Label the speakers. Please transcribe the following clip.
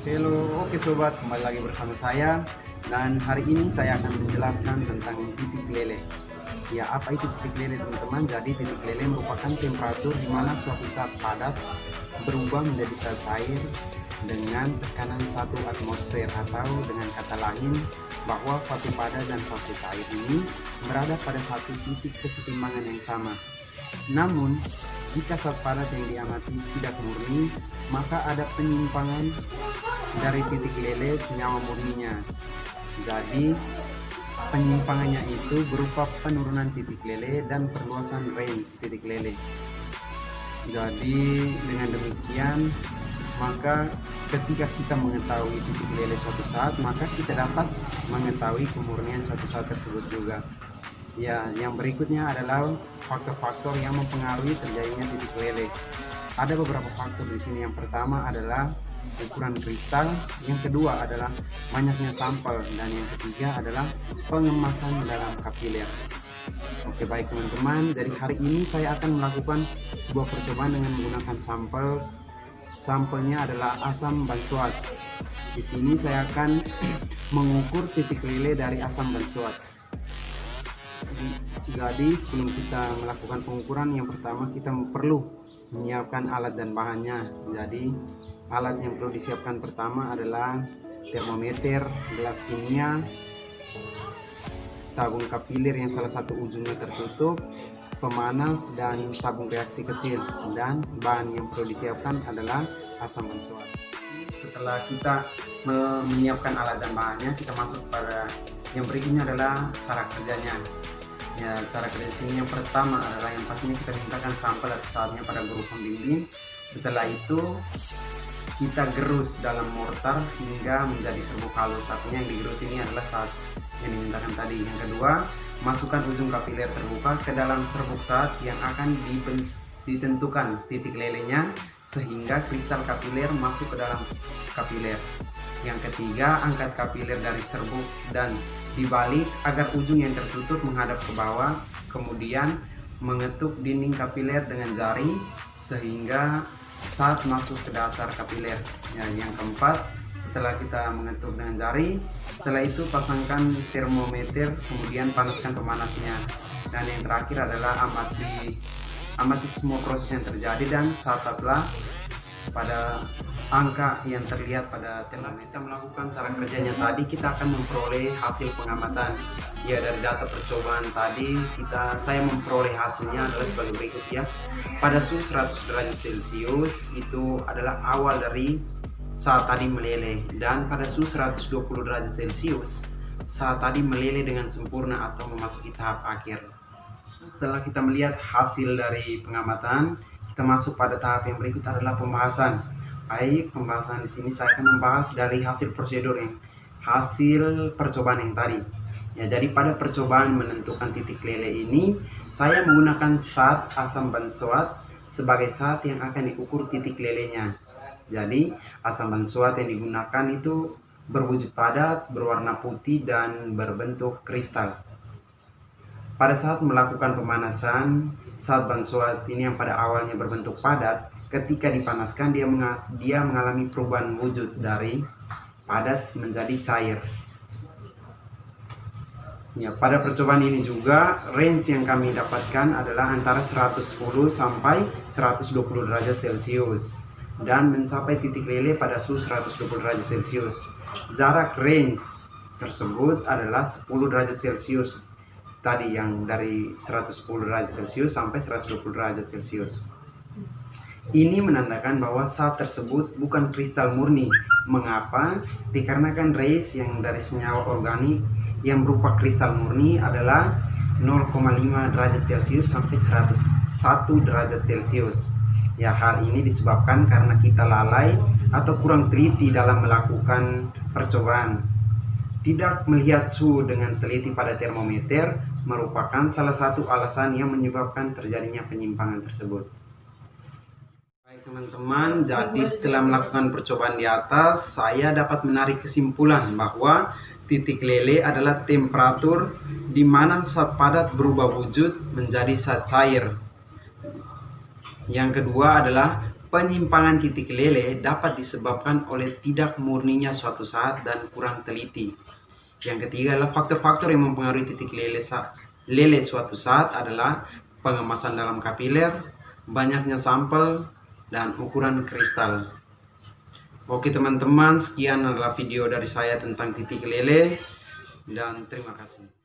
Speaker 1: Halo, oke sobat, kembali lagi bersama saya. Dan hari ini saya akan menjelaskan tentang titik leleh. Ya, apa itu titik leleh teman-teman? Jadi titik leleh merupakan temperatur di mana suatu zat padat berubah menjadi zat cair dengan tekanan 1 atmosfer, atau dengan kata lain bahwa fase padat dan fase cair ini berada pada satu titik kesetimbangan yang sama. Namun, jika zat padat yang diamati tidak murni, maka ada penyimpangan dari titik leleh senyawa murninya. Jadi, penyimpangannya itu berupa penurunan titik leleh dan perluasan range titik leleh. Jadi, dengan demikian, maka ketika kita mengetahui titik leleh suatu saat, maka kita dapat mengetahui kemurnian suatu saat tersebut juga. Ya, yang berikutnya adalah faktor-faktor yang mempengaruhi terjadinya titik leleh. Ada beberapa faktor di sini. Yang pertama adalah ukuran kristal, yang kedua adalah banyaknya sampel, dan yang ketiga adalah pengemasan dalam kapiler. Oke, baik teman-teman, dari hari ini saya akan melakukan sebuah percobaan dengan menggunakan sampel. Sampelnya adalah asam benzoat. Di sini saya akan mengukur titik leleh dari asam benzoat. Jadi sebelum kita melakukan pengukuran, yang pertama kita perlu menyiapkan alat dan bahannya. Jadi alat yang perlu disiapkan pertama adalah termometer, gelas kimia, tabung kapiler yang salah satu ujungnya tertutup, pemanas, dan tabung reaksi kecil. Dan bahan yang perlu disiapkan adalah asam benzoat. Setelah kita menyiapkan alat dan bahannya, kita masuk pada yang berikutnya adalah cara kerjanya. Ya, cara kerja sini yang pertama adalah yang pastinya kita mintakan sampel atau saatnya pada guru pembimbing. Setelah itu kita gerus dalam mortar hingga menjadi serbuk halus. Satunya yang digerus ini adalah saat yang dimintakan tadi. Yang kedua, masukkan ujung kapiler terbuka ke dalam serbuk saat yang akan ditentukan titik lelehnya sehingga kristal kapiler masuk ke dalam kapiler. Yang ketiga, angkat kapiler dari serbuk dan dibalik agar ujung yang tertutup menghadap ke bawah. Kemudian mengetuk dinding kapiler dengan jari sehingga saat masuk ke dasar kapiler. Ya, yang keempat, setelah kita mengetuk dengan jari, setelah itu pasangkan termometer, kemudian panaskan pemanasnya. Dan yang terakhir adalah amati semua proses yang terjadi dan catatlah pada angka yang terlihat pada termometer. Kita melakukan cara kerjanya tadi, kita akan memperoleh hasil pengamatan. Ya, dari data percobaan tadi saya memperoleh hasilnya adalah sebagai berikut ya. Pada suhu 100 derajat Celcius itu adalah awal dari saat tadi meleleh, dan pada suhu 120 derajat Celcius saat tadi meleleh dengan sempurna atau memasuki tahap akhir. Setelah kita melihat hasil dari pengamatan, kita masuk pada tahap yang berikut adalah pembahasan. Baik, pembahasan di sini saya akan membahas dari hasil prosedur hasil percobaan yang tadi. Ya, jadi pada percobaan menentukan titik leleh ini, saya menggunakan zat asam benzoat sebagai zat yang akan diukur titik lelehnya. Jadi asam benzoat yang digunakan itu berwujud padat, berwarna putih, dan berbentuk kristal. Pada saat melakukan pemanasan, zat benzoat ini yang pada awalnya berbentuk padat, ketika dipanaskan dia mengalami perubahan wujud dari padat menjadi cair. Ya, pada percobaan ini juga range yang kami dapatkan adalah antara 110 sampai 120 derajat Celcius dan mencapai titik leleh pada suhu 120 derajat Celcius. Jarak range tersebut adalah 10 derajat Celcius. Tadi yang dari 110 derajat Celcius sampai 120 derajat Celcius. Ini menandakan bahwa zat tersebut bukan kristal murni. Mengapa? Dikarenakan range yang dari senyawa organik yang berupa kristal murni adalah 0,5 derajat Celcius sampai 101 derajat Celcius. Ya, hal ini disebabkan karena kita lalai atau kurang teliti dalam melakukan percobaan. Tidak melihat suhu dengan teliti pada termometer merupakan salah satu alasan yang menyebabkan terjadinya penyimpangan tersebut. Baik teman-teman, jadi setelah melakukan percobaan di atas, saya dapat menarik kesimpulan bahwa titik leleh adalah temperatur di mana zat padat berubah wujud menjadi zat cair. Yang kedua adalah Penyimpangan titik lele dapat disebabkan oleh tidak murninya suatu saat dan kurang teliti. Yang ketiga adalah faktor-faktor yang mempengaruhi titik lele suatu saat adalah pengemasan dalam kapiler, banyaknya sampel, dan ukuran kristal. Oke teman-teman, sekian adalah video dari saya tentang titik lele, dan terima kasih.